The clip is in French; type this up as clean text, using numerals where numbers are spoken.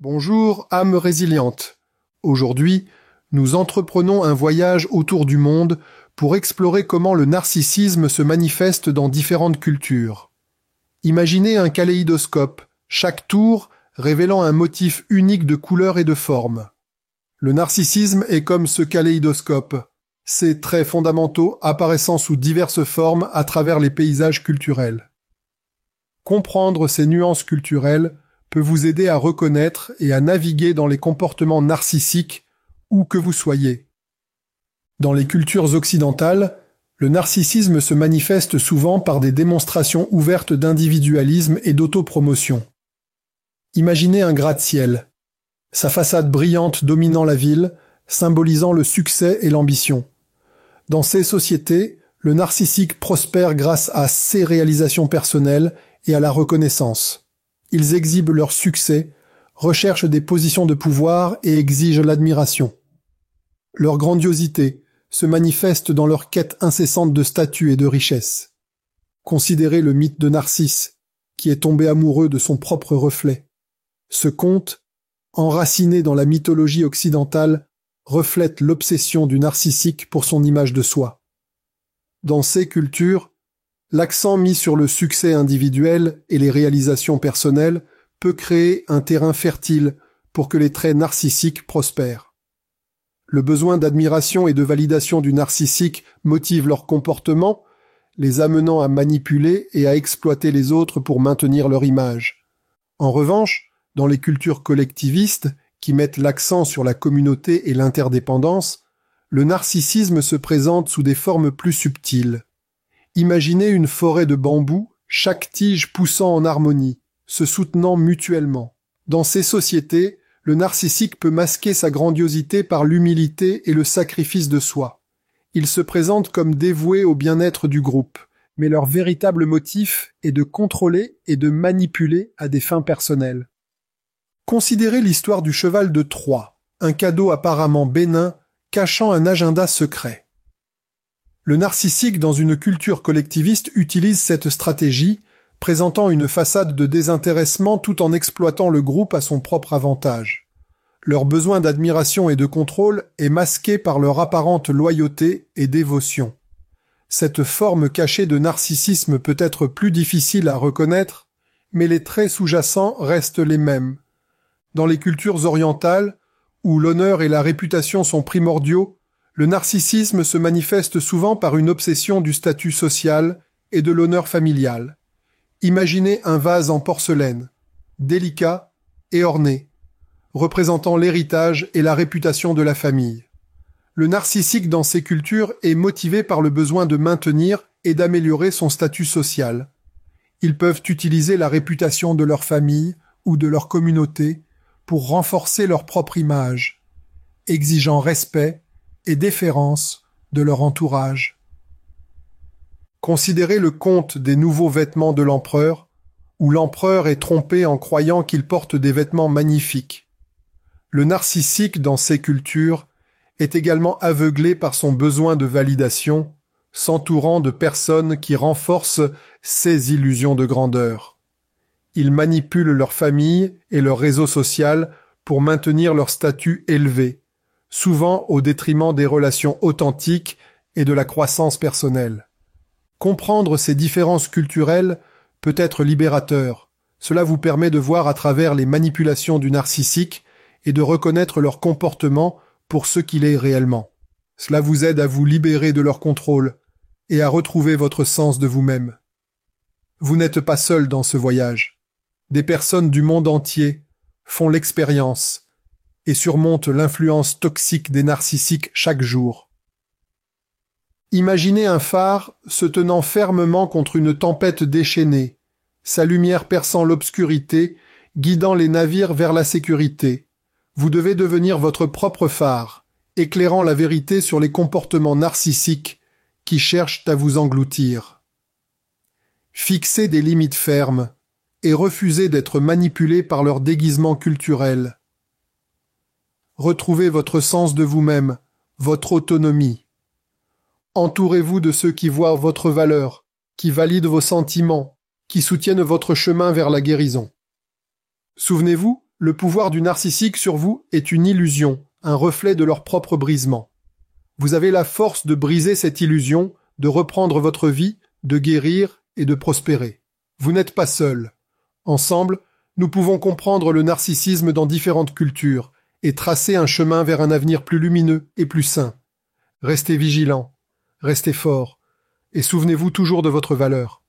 Bonjour, âme résiliente. Aujourd'hui, nous entreprenons un voyage autour du monde pour explorer comment le narcissisme se manifeste dans différentes cultures. Imaginez un kaléidoscope, chaque tour révélant un motif unique de couleurs et de formes. Le narcissisme est comme ce kaléidoscope, ses traits fondamentaux apparaissant sous diverses formes à travers les paysages culturels. Comprendre ces nuances culturelles peut vous aider à reconnaître et à naviguer dans les comportements narcissiques où que vous soyez. Dans les cultures occidentales, le narcissisme se manifeste souvent par des démonstrations ouvertes d'individualisme et d'autopromotion. Imaginez un gratte-ciel, sa façade brillante dominant la ville, symbolisant le succès et l'ambition. Dans ces sociétés, le narcissique prospère grâce à ses réalisations personnelles et à la reconnaissance. Ils exhibent leur succès, recherchent des positions de pouvoir et exigent l'admiration. Leur grandiosité se manifeste dans leur quête incessante de statut et de richesse. Considérez le mythe de Narcisse, qui est tombé amoureux de son propre reflet. Ce conte, enraciné dans la mythologie occidentale, reflète l'obsession du narcissique pour son image de soi. Dans ces cultures, l'accent mis sur le succès individuel et les réalisations personnelles peut créer un terrain fertile pour que les traits narcissiques prospèrent. Le besoin d'admiration et de validation du narcissique motive leur comportement, les amenant à manipuler et à exploiter les autres pour maintenir leur image. En revanche, dans les cultures collectivistes, qui mettent l'accent sur la communauté et l'interdépendance, le narcissisme se présente sous des formes plus subtiles. Imaginez une forêt de bambous, chaque tige poussant en harmonie, se soutenant mutuellement. Dans ces sociétés, le narcissique peut masquer sa grandiosité par l'humilité et le sacrifice de soi. Il se présente comme dévoué au bien-être du groupe, mais leur véritable motif est de contrôler et de manipuler à des fins personnelles. Considérez l'histoire du cheval de Troie, un cadeau apparemment bénin, cachant un agenda secret. Le narcissique dans une culture collectiviste utilise cette stratégie, présentant une façade de désintéressement tout en exploitant le groupe à son propre avantage. Leur besoin d'admiration et de contrôle est masqué par leur apparente loyauté et dévotion. Cette forme cachée de narcissisme peut être plus difficile à reconnaître, mais les traits sous-jacents restent les mêmes. Dans les cultures orientales, où l'honneur et la réputation sont primordiaux, le narcissisme se manifeste souvent par une obsession du statut social et de l'honneur familial. Imaginez un vase en porcelaine, délicat et orné, représentant l'héritage et la réputation de la famille. Le narcissique dans ces cultures est motivé par le besoin de maintenir et d'améliorer son statut social. Ils peuvent utiliser la réputation de leur famille ou de leur communauté pour renforcer leur propre image, exigeant respect et déférence de leur entourage. Considérez le conte des nouveaux vêtements de l'empereur, où l'empereur est trompé en croyant qu'il porte des vêtements magnifiques. Le narcissique dans ces cultures est également aveuglé par son besoin de validation, s'entourant de personnes qui renforcent ses illusions de grandeur. Ils manipulent leur famille et leur réseau social pour maintenir leur statut élevé, souvent au détriment des relations authentiques et de la croissance personnelle. Comprendre ces différences culturelles peut être libérateur. Cela vous permet de voir à travers les manipulations du narcissique et de reconnaître leur comportement pour ce qu'il est réellement. Cela vous aide à vous libérer de leur contrôle et à retrouver votre sens de vous-même. Vous n'êtes pas seul dans ce voyage. Des personnes du monde entier font l'expérience et surmontent l'influence toxique des narcissiques chaque jour. Imaginez un phare se tenant fermement contre une tempête déchaînée, sa lumière perçant l'obscurité, guidant les navires vers la sécurité. Vous devez devenir votre propre phare, éclairant la vérité sur les comportements narcissiques qui cherchent à vous engloutir. Fixez des limites fermes et refusez d'être manipulé par leur déguisement culturel. Retrouvez votre sens de vous-même, votre autonomie. Entourez-vous de ceux qui voient votre valeur, qui valident vos sentiments, qui soutiennent votre chemin vers la guérison. Souvenez-vous, Le pouvoir du narcissique sur vous est une illusion, un reflet de leur propre brisement. Vous avez la force de briser cette illusion, de reprendre votre vie, de guérir et de prospérer. Vous n'êtes pas seul. Ensemble, nous pouvons comprendre le narcissisme dans différentes cultures et tracer un chemin vers un avenir plus lumineux et plus sain. Restez vigilants, restez forts, et souvenez-vous toujours de votre valeur.